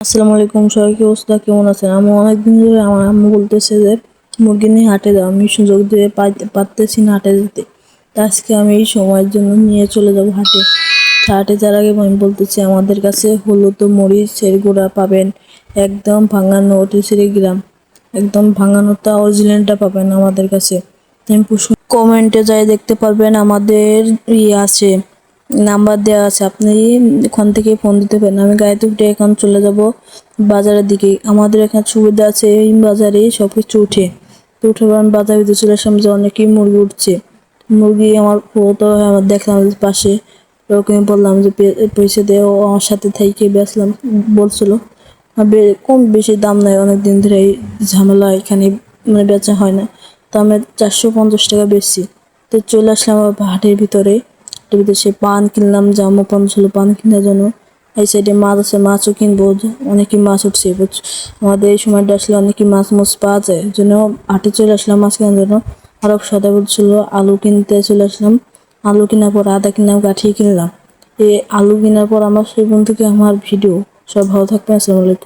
আসসালামু আলাইকুম, সবাই কি অবস্থা, কেমন আছেন? আমি অনেকদিন ধরে আমার আম্মু বলতেছে যে মুরগি নিয়ে হাটে যাও, আমি সুযোগ দিয়ে পারতেছি না হাটে যেতে। তা আজকে আমি এই সময়ের জন্য নিয়ে চলে যাব হাটে। হাটে যাওয়ার আগে আমি বলতেছি, আমাদের কাছে হলুদ ও মরিচের গুঁড়া পাবেন একদম ভাঙানো 38 গ্রাম, একদম ভাঙানোটা অরিজিনালটা পাবেন আমাদের কাছে। কমেন্টে যাই দেখতে পারবেন, আমাদের আছে নাম্বার দেওয়া আছে, আপনি ওখান থেকে ফোন দিতে পারেন। আমি গাড়িতে উঠে এখন চলে যাব বাজারের দিকে। আমাদের এখানে সুবিধা আছে, এই বাজারে সব কিছু উঠে আমি বাজারে দিতে চলে আসলাম যে অনেকেই মুরগি উঠছে। মুরগি আমার ফটো আমার দেখলাম পাশে, ওকে আমি বললাম যে পয়সা দিয়ে, ও আমার সাথে থেকে বেচলাম বলছিল। কম বেশি দাম নাই, অনেক দিন ধরে এই ঝামেলা এখানে বেচা হয় না, তো আমি 450 টাকা বেশি। তো চলে আসলাম হাটের ভিতরে। সে পান কিনলাম, জামা পান ছিল পান কেনার জন্য। এই সাইডে মাছ আছে, মাছও কিনবো, অনেকই মাছ উঠছে। আমাদের এই সময়টা আসলে অনেকই মাছ পাওয়া যায়, জন্য হাটে চলে আসলাম মাছ কেনার জন্য। আরো সদা বলছিল আলু কিনতে চলে আসলাম। আলু কেনার পর আদা কিনলাম, কাঠিয়ে কিনলাম। এই আলু কেনার পর আমার সেই বন্ধুকে আমার ভিডিও। সব ভালো থাকবেন, আসসালামু আলাইকুম।